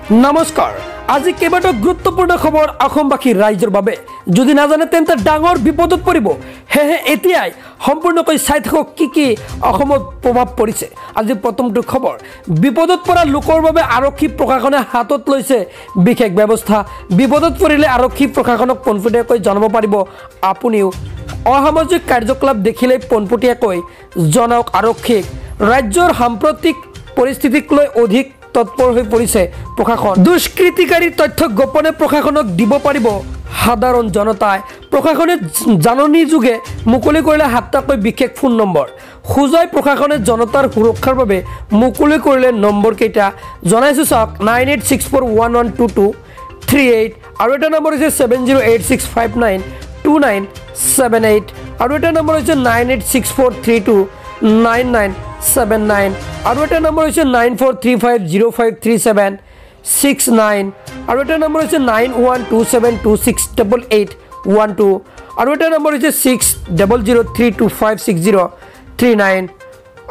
নমস্কাৰ আজি কেইবাটাও গুৰুত্বপূৰ্ণ খবৰ অসমবাসী ৰাইজৰ বাবে যদি নাজানে তেন্তে ডাঙৰ বিপদত পৰিব হেহে এতিয়াই সম্পূৰ্ণকৈ চাই থাকক কি অসমত প্ৰভাৱ পৰিছে আজি প্ৰথমটো খবৰ বিপদত পৰা লোকৰ বাবে আৰক্ষী প্ৰশাসনে হাতত লৈছে বিশেষ ব্যৱস্থা বিপদত পৰিলে আৰক্ষী প্ৰশাসনক পোনপটীয়াকৈ জনাব পাৰিব আপুনিও অসামাজিক কাৰ্যকলাপ দেখিলে পোনপটীয়াকৈ জনাওক আৰক্ষীক ৰাজ্যৰ সাম্প্ৰতিক পৰিস্থিতিক লৈ অধিক তৎপৰ হৈ পৰিছে প্ৰশাসন দুষ্কৃতিকাৰী তথ্য গোপনে প্ৰশাসনক দিব পাৰিব সাধাৰণ জনতাই প্ৰশাসনে জাননী যোগে মুকলি কৰিলে 7টাকৈ বিশেষ ফোন নম্বৰ খুজাই প্ৰশাসনে জনতাৰ সুৰক্ষাৰ বাবে মুকলি কৰিলে নম্বৰ কেইটা জনাইছো চাওক 9864112238 আৰু এটা নম্বৰ হৈছে 7086592978 আৰু এটা নম্বৰ হৈছে 9864329979 আৰু এটা নম্বৰ হৈছে 9435053769 আৰু এটা নম্বৰ হৈছে 9127268812 আৰু এটা নম্বৰ হৈছে 6003256039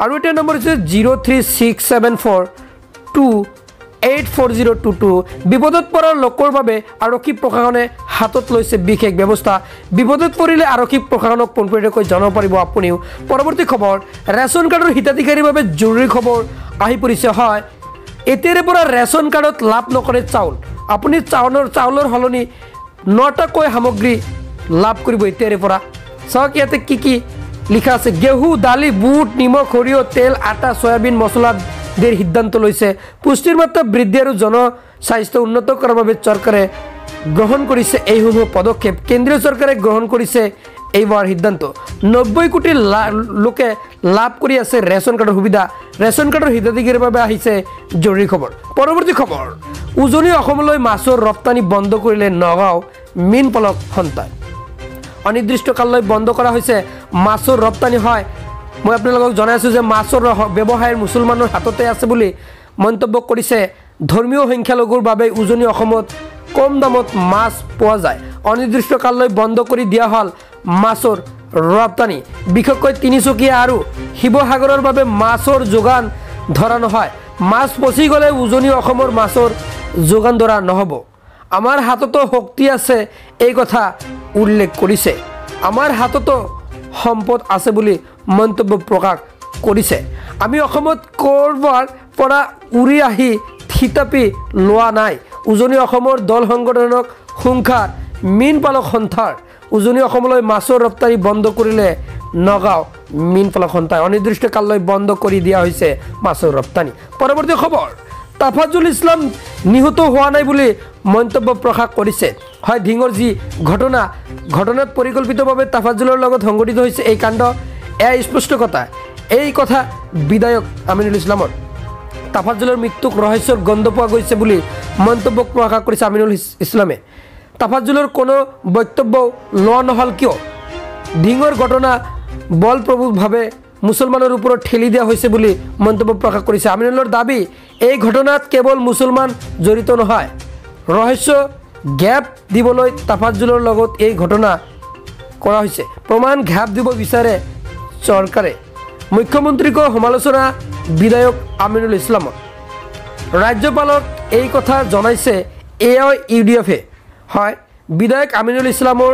আৰু এটা নম্বৰ হৈছে 03674284022 বিপদত পৰা লোকৰ বাবে আৰক্ষী প্ৰশাসনে হাতত লৈছে বিশেষ ব্যৱস্থা বিপদত পৰিলে আৰক্ষী প্ৰশাসনক পোনপটীয়াকৈ জনাব পাৰিব আপুনিও পৰৱৰ্তী খবৰ ৰেচন কাৰ্ডৰ হিতাধিকাৰীৰ বাবে জৰুৰী খবৰ আহি পৰিছে হয় এতিয়াৰে পৰা ৰেচন কাৰ্ডত লাভ নকৰে চাউল আপুনি চাউলৰ হলনি 9টাকৈ সামগ্ৰী লাভ কৰিব এতিয়াৰে পৰা চাওক ইয়াতে কি লিখা আছে গেহু দালি বুট নিমখ সৰিয়হ তেল আটা সয়াবিন মছলা দেৰ সিদ্ধান্ত লৈছে পুষ্টিৰ মাত্ৰা বৃদ্ধি আৰু জনস্বাস্থ্য উন্নত কৰাৰ বাবে চৰকাৰে গ্ৰহণ কৰিছে এইসমূহ পদক্ষেপ কেন্দ্ৰীয় চৰকাৰে গ্ৰহণ কৰিছে এইবাৰ সিদ্ধান্ত 90 কোটি লোকে লাভ কৰি আছে ৰেচন কাৰ্ডৰ সুবিধা ৰেচন কাৰ্ডৰ হিতাধিকাৰীৰ বাবে আহিছে জৰুৰী খবৰ পৰৱৰ্তী খবৰ উজনি অসমলৈ মাছৰ ৰপ্তানি বন্ধ কৰিলে নগাঁও মীন পালক সন্থাই অনিৰ্দিষ্ট কাললৈ বন্ধ কৰা হৈছে মাছৰ ৰপ্তানি হয় মই আপোনালোকক জনাইছো যে মাছৰ ব্যৱসায় মুছলমানৰ হাততে আছে বুলি মন্তব্য কৰিছে ধৰ্মীয় সংখ্যালঘুৰ বাবে উজনি অসমত কম দামত মাছ পোৱা যায় অনিৰ্দিষ্ট কাললৈ বন্ধ কৰি দিয়া হল মাছৰ ৰপ্তানি বিশেষকৈ তিনিচুকীয়া আৰু শিৱসাগৰৰ বাবে মাছৰ যোগান ধৰা নহয় মাছ পচি গলে উজনি অসমৰ মাছৰ যোগান ধৰা নহব আমাৰ হাততো শক্তি আছে এই কথা উল্লেখ কৰিছে আমাৰ হাততো সম্পদ আছে বুলি মন্তব্য প্ৰকাশ কৰিছে আমি অসমত কৰবাৰ পৰা উৰি আহি থিতাপি লোৱা নাই উজনি অসমৰ দল সংগঠনক সংখ্যাৰ মীন পালক সন্থাৰ উজনি অসমলৈ মাছৰ ৰপ্তানি বন্ধ কৰিলে নগাঁও মীন পালক সন্থাই অনিৰ্দিষ্ট কাললৈ বন্ধ কৰি দিয়া হৈছে মাছৰ ৰপ্তানি পৰৱৰ্তী খবৰ তাফাজুল ইছলাম নিহত হোৱা নাই বুলি মন্তব্য প্ৰকাশ কৰিছে হয় ঢিঙৰ যি ঘটনাত পৰিকল্পিতভাৱে তাফাজুলৰ লগত সংঘটিত হৈছে এই কাণ্ড এয়া স্পষ্ট কথা এই কথা বিধায়ক আমিনুল ইছলামৰ তাফাজুলৰ মৃত্যুক ৰহস্যৰ গন্ধ পোৱা গৈছে বুলি মন্তব্য প্ৰকাশ কৰিছে আমিনুল ইছলামে তাফাজুলৰ কোনো বক্তব্য লোৱা নহল কিয় ঢিঙৰ ঘটনা বলপ্ৰভূভাৱে মুছলমানৰ ওপৰত ঠেলি দিয়া হৈছে বুলি মন্তব্য প্ৰকাশ কৰিছে আমিনুলৰ দাবী এই ঘটনাত কেৱল মুছলমান জড়িত নহয় ৰহস্য গ্যাপ দিবলৈ তাফাজুলৰ লগত এই ঘটনা কৰা হৈছে প্ৰমাণ গ্যাপ দিব বিচাৰে চৰকাৰে মুখ্যমন্ত্ৰীক সমালোচনা বিধায়ক আমিনুল ইছলামৰ ৰাজ্যপালক এই কথা জনাইছে AIUDF হয় বিধায়ক আমিনুল ইছলামৰ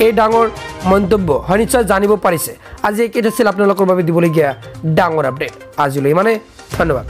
এই ডাঙৰ মন্তব্য হয় নিশ্চয় জানিব পাৰিছে আজি এইকেইটা আছিল আপোনালোকৰ বাবে দিবলগীয়া ডাঙৰ আপডেট আজিলৈ মানে ধন্যবাদ।